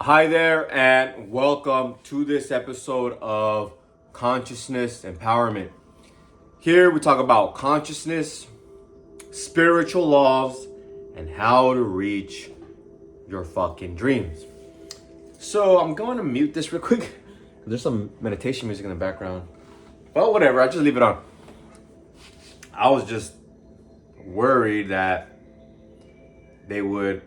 Hi there, and welcome to this episode of Consciousness Empowerment. Here we talk about consciousness, spiritual laws, and how to reach your fucking dreams. So I'm going to mute this real quick. There's some meditation music in the background. Well, whatever, I just leave it on. I was just worried that they would,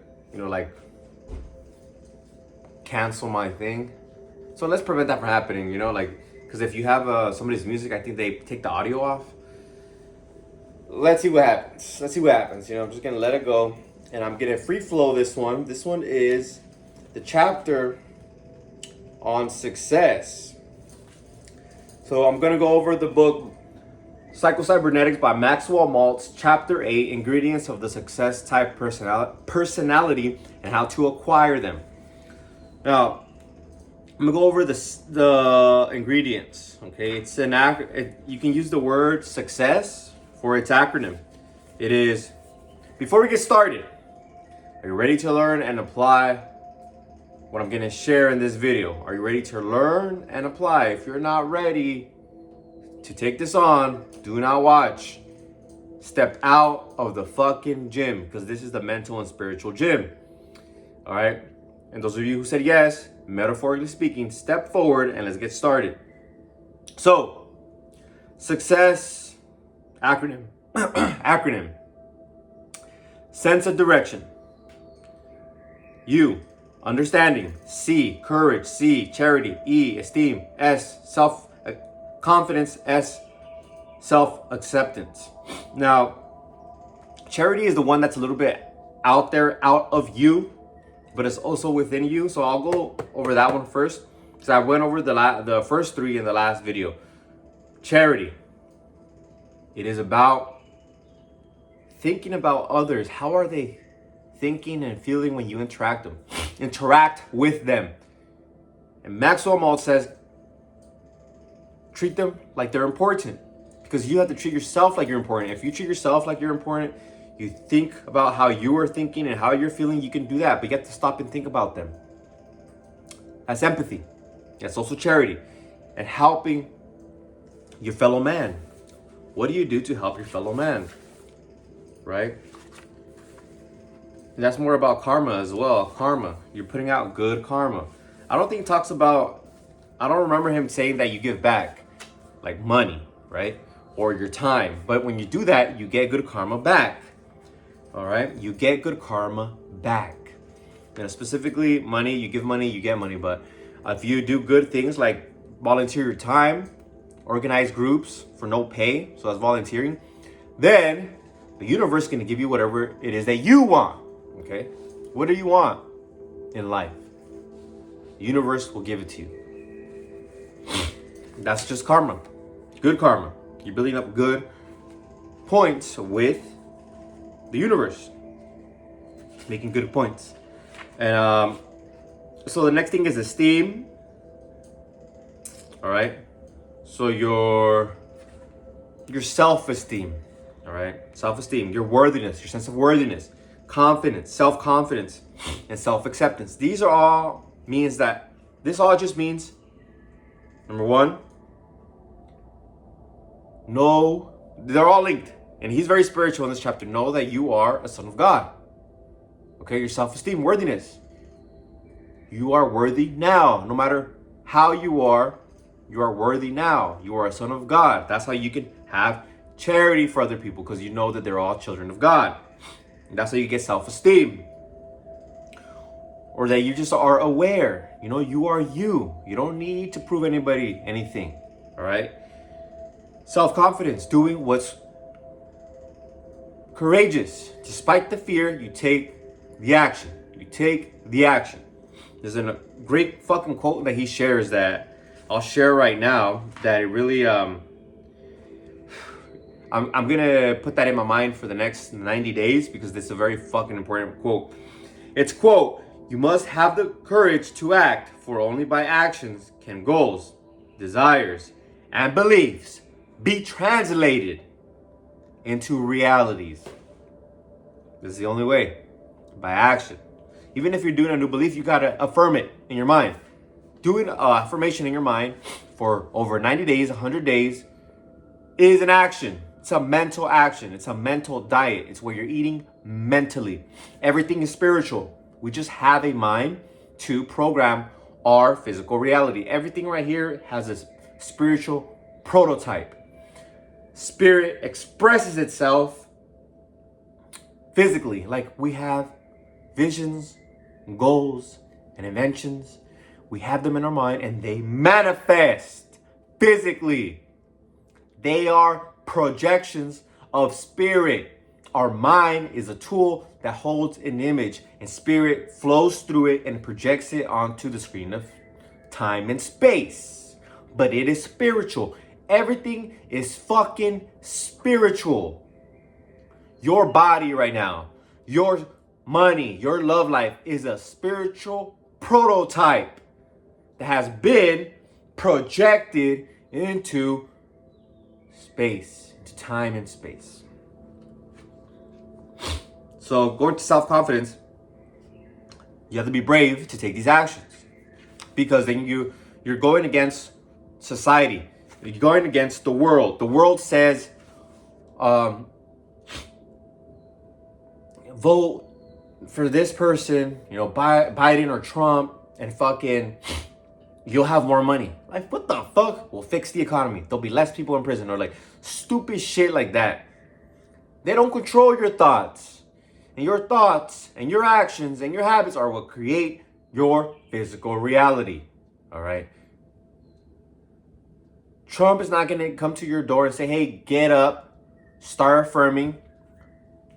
cancel my thing. So let's prevent that from happening, because if you have somebody's music, I think they take the audio off. Let's see what happens. I'm just gonna let it go, and I'm gonna free flow this one. This one is the chapter on success. So I'm gonna go over the book Psycho-Cybernetics by Maxwell Maltz, Chapter 8, Ingredients of the Success Type Personality and How to Acquire Them. Now, I'm gonna go over the ingredients. Okay, it's you can use the word success for its acronym. It is. Before we get started, are you ready to learn and apply what I'm gonna share in this video? Are you ready to learn and apply? If you're not ready to take this on, do not watch. Step out of the fucking gym, because this is the mental and spiritual gym. All right. And those of you who said yes, metaphorically speaking, step forward and let's get started. So, success, acronym. Acronym. Sense of direction. U, understanding. C, courage. C, charity. E, esteem. S, self-confidence. S, self-acceptance. Now, charity is the one that's a little bit out there, out of you, but it's also within you. So I'll go over that one first, because I went over the first three in the last video. Charity. It is about thinking about others. How are they thinking and feeling when you interact with them? And Maxwell Maltz says, treat them like they're important, because you have to treat yourself like you're important. If you treat yourself like you're important, you think about how you are thinking and how you're feeling, you can do that, but you have to stop and think about them. That's empathy. That's also charity. And helping your fellow man. What do you do to help your fellow man? Right? And that's more about karma as well. Karma. You're putting out good karma. I don't remember him saying that you give back, like money, right? Or your time. But when you do that, you get good karma back. All right, you get good karma back. Specifically, money. You give money, you get money. But if you do good things like volunteer your time, organize groups for no pay, so that's volunteering, then the universe is going to give you whatever it is that you want. Okay, what do you want in life? The universe will give it to you. That's just karma, good karma. You're building up good points with the universe, making good points. And so the next thing is esteem. All right, so your self-esteem. All right, self-esteem, your worthiness, your sense of worthiness, confidence, self-confidence, and self-acceptance. This all just means, number one, no, they're all linked. And he's very spiritual in this chapter. Know that you are a son of God. Okay, your self-esteem, worthiness. You are worthy now. No matter how you are worthy now. You are a son of God. That's how you can have charity for other people, because you know that they're all children of God. And that's how you get self-esteem. Or that you just are aware. You are you. You don't need to prove anybody anything. All right? Self-confidence, doing what's courageous. Despite the fear, you take the action. There's a great fucking quote that he shares that I'll share right now, that it really I'm gonna put that in my mind for the next 90 days, because this is a very fucking important quote. It's quote, "You must have the courage to act, for only by actions can goals, desires, and beliefs be translated into realities." This is the only way, by action. Even if you're doing a new belief, you gotta affirm it in your mind. Doing affirmation in your mind for over 90 days, 100 days is an action. It's a mental action. It's a mental diet. It's where you're eating mentally. Everything is spiritual. We just have a mind to program our physical reality. Everything right here has a spiritual prototype. Spirit expresses itself physically. Like we have visions, goals, and inventions. We have them in our mind and they manifest physically. They are projections of spirit. Our mind is a tool that holds an image and spirit flows through it and projects it onto the screen of time and space. But it is spiritual. Everything is fucking spiritual. Your body right now, your money, your love life is a spiritual prototype that has been projected into space, into time and space. So going to self-confidence, you have to be brave to take these actions, because then you're going against society. You're going against the world. The world says, vote for this person, Biden or Trump, and fucking you'll have more money. Like, what the fuck? We'll fix the economy. There'll be less people in prison, or like stupid shit like that. They don't control your thoughts. And your thoughts and your actions and your habits are what create your physical reality. All right? Trump is not going to come to your door and say, hey, get up, start affirming,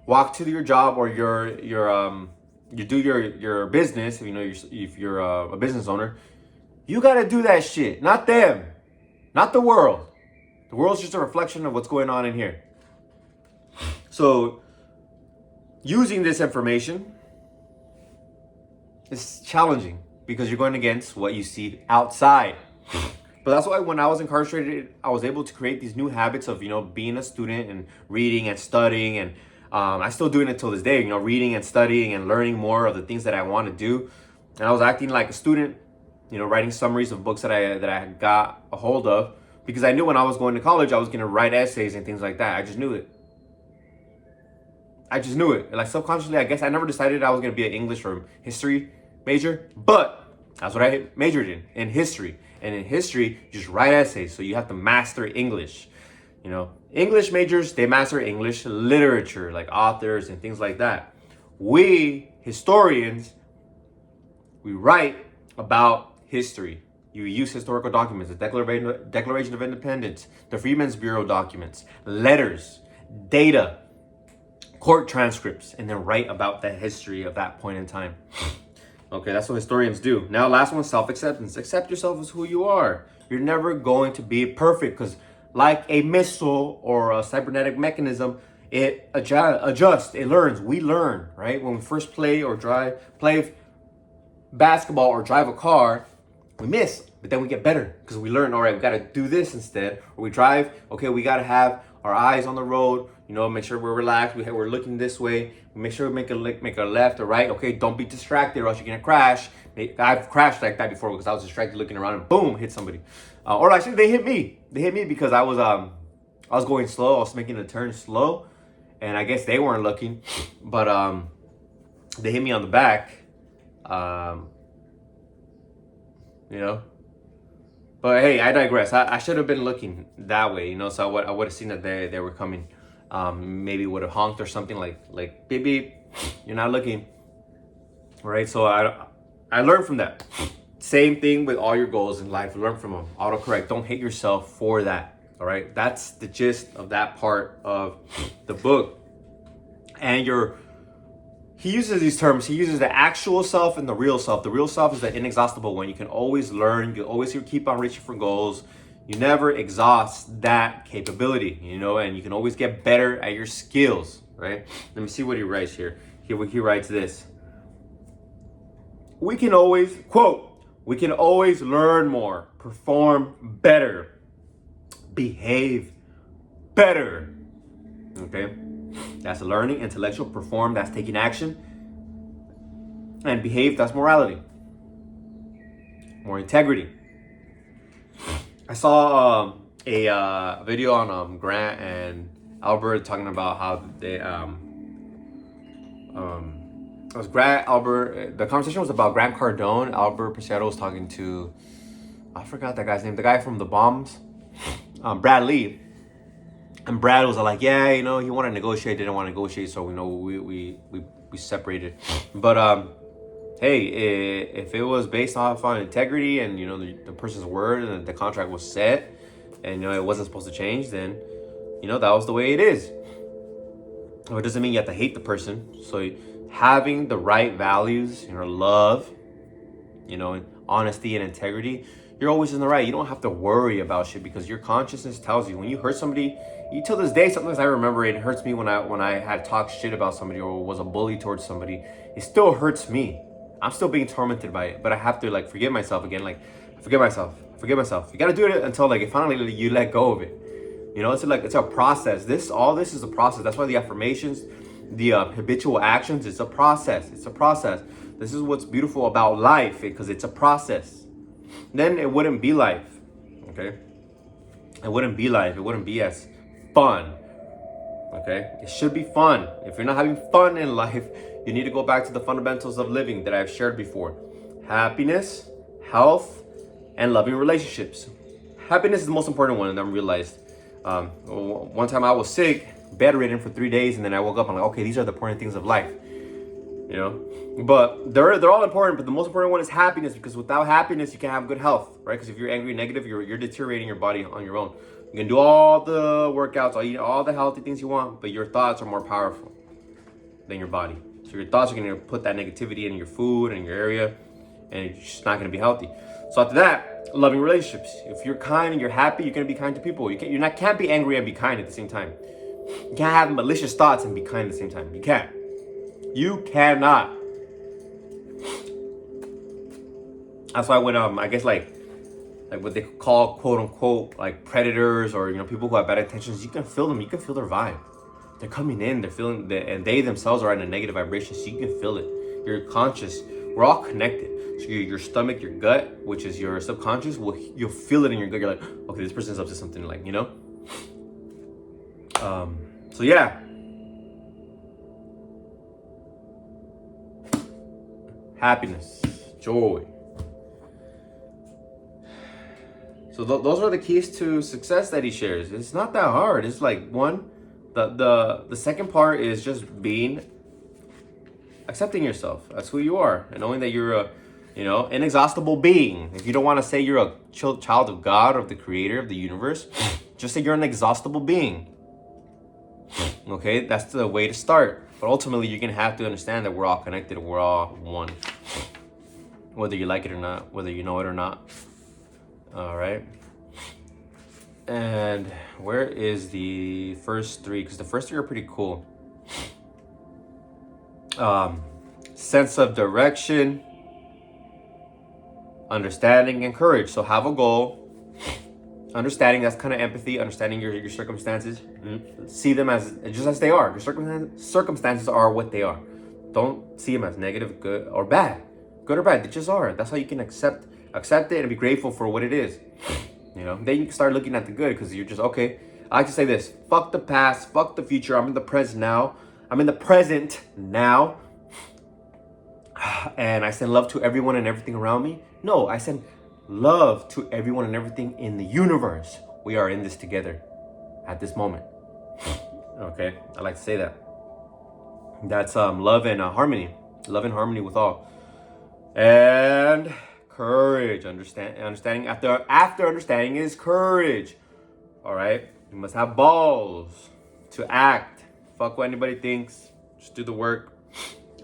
walk to your job or you do your business, if you're a business owner. You got to do that shit, not them, not the world. The world's just a reflection of what's going on in here. So using this information is challenging because you're going against what you see outside. But that's why when I was incarcerated, I was able to create these new habits of, being a student and reading and studying. And I'm still doing it till this day, reading and studying and learning more of the things that I want to do. And I was acting like a student, writing summaries of books that I got a hold of, because I knew when I was going to college, I was going to write essays and things like that. I just knew it. Like subconsciously, I guess I never decided I was going to be an English or history major, but that's what I majored in history. And in history, you just write essays. So you have to master English. English majors, they master English literature, like authors and things like that. We historians, we write about history. You use historical documents, the Declaration of Independence, the Freedmen's Bureau documents, letters, data, court transcripts, and then write about the history of that point in time. Okay, that's what historians do. Now, last one, self-acceptance. Accept yourself as who you are. You're never going to be perfect because like a missile or a cybernetic mechanism, it adjusts, it learns. We learn, right? When we first play basketball or drive a car, we miss, but then we get better because we learn, all right, we got to do this instead. Or we drive, okay, we got to have our eyes on the road, make sure we're relaxed, we're looking this way, make sure we make a left or right. Okay, don't be distracted or else you're gonna crash. I've crashed like that before because I was distracted looking around and boom, hit somebody. Or actually they hit me because I was going slow. I was making a turn slow, and I guess they weren't looking, but they hit me on the back. But hey, I digress. I should have been looking that way, so I would have seen that they were coming. Maybe would have honked or something like beep beep, you're not looking. Right? So I learned from that. Same thing with all your goals in life. Learn from them. Autocorrect. Don't hate yourself for that. All right? That's the gist of that part of the book. And he uses these terms. He uses the actual self and the real self. The real self is the inexhaustible one. You can always learn. You always keep on reaching for goals. You never exhaust that capability, and you can always get better at your skills, right? Let me see what he writes here. He writes this. We can always, quote, we can always learn more, perform better, behave better. Okay? That's learning, intellectual, perform, that's taking action. And behave, that's morality. More integrity. I saw a video on Grant and Albert talking about how they it was Grant, Albert. The conversation was about Grant Cardone. Albert Pichetto was talking to, I forgot that guy's name, the guy from the Bombs, Brad Lee. And Brad was like, yeah, he wanted to negotiate, didn't want to negotiate, so we separated. But hey, if it was based off on integrity and the person's word and the contract was set, and it wasn't supposed to change, then that was the way it is. It doesn't mean you have to hate the person. So having the right values, love, honesty and integrity, you're always in the right. You don't have to worry about shit because your consciousness tells you when you hurt somebody. You till this day, sometimes I remember it hurts me when I had talked shit about somebody or was a bully towards somebody. It still hurts me. I'm still being tormented by it, but I have to forgive myself again. Forgive myself. You got to do it until finally you let go of it. It's a process. All this is a process. That's why the affirmations, the habitual actions, it's a process. This is what's beautiful about life, because it's a process. Then it wouldn't be life, okay? It wouldn't be life. It wouldn't be as fun, okay? It should be fun. If you're not having fun in life, you need to go back to the fundamentals of living that I've shared before. Happiness, health, and loving relationships. Happiness is the most important one, and I'm realized. One time I was sick, bedridden for 3 days, and then I woke up and I'm like, okay, these are the important things of life, but they're all important, but the most important one is happiness, because without happiness you can't have good health, right? Because if you're angry and negative, you're deteriorating your body on your own. You can do all the workouts, eat all the healthy things you want, but your thoughts are more powerful than your body. So your thoughts are going to put that negativity in your food and your area, and it's just not going to be healthy. So after that, loving relationships. If you're kind and you're happy, you're going to be kind to people. You can't be angry and be kind at the same time. You can't have malicious thoughts and be kind at the same time. You can't. You cannot. That's why when I guess like what they call quote unquote predators or people who have bad intentions, you can feel them. You can feel their vibe. They're coming in. They're feeling and they themselves are in a negative vibration, so you can feel it. You're conscious. We're all connected. So your stomach, your gut, which is your subconscious, you'll feel it in your gut. You're like, okay, this person's up to something, So yeah. Happiness, joy. So those are the keys to success that he shares. It's not that hard. It's one, the second part is just accepting yourself. That's who you are, and knowing that you're a inexhaustible being. If you don't want to say you're a child of God or of the creator of the universe, just say you're an exhaustible being. Okay, that's the way to start. But ultimately, you're going to have to understand that we're all connected. We're all one. Whether you like it or not, whether you know it or not. All right. And where is the first three? Because the first three are pretty cool. Sense of direction, understanding, and courage. So have a goal. Understanding, that's kind of empathy. Understanding your circumstances. See them as just as they are. Your circumstances are what they are. Don't see them as negative, good, or bad. Good or bad, they just are. That's how you can accept it and be grateful for what it is. Then you can start looking at the good, because you're just, okay, I like to say this: fuck the past, fuck the future. I'm in the present now. And I send love to everyone and everything around me. No, I send love to everyone and everything in the universe. We are in this together at this moment. Okay, I like to say that. That's love and harmony. Love and harmony with all. And courage. Understanding after understanding is courage. All right, you must have balls to act. Fuck what anybody thinks. Just do the work.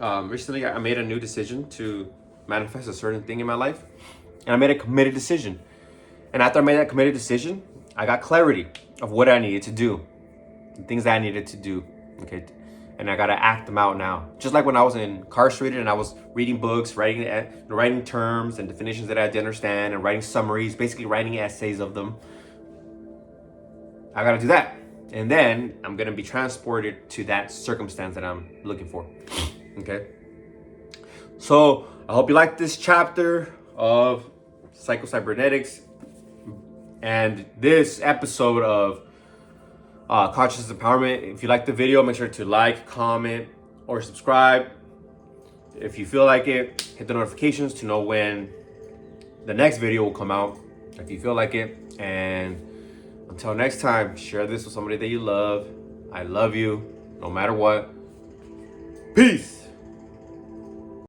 Recently, I made a new decision to manifest a certain thing in my life. And I made a committed decision. And after I made that committed decision, I got clarity of what I needed to do. The things that I needed to do. Okay. And I got to act them out now. Just like when I was incarcerated and I was reading books, writing terms and definitions that I had to understand, and writing summaries, basically writing essays of them. I got to do that. And then I'm going to be transported to that circumstance that I'm looking for. Okay. So I hope you like this chapter of psychocybernetics and this episode of conscious empowerment. If you like the video, make sure to like, comment, or subscribe. If you feel like it, hit the notifications to know when the next video will come out, if you feel like it. And until next time, share this with somebody that you love. I love you, no matter what. Peace.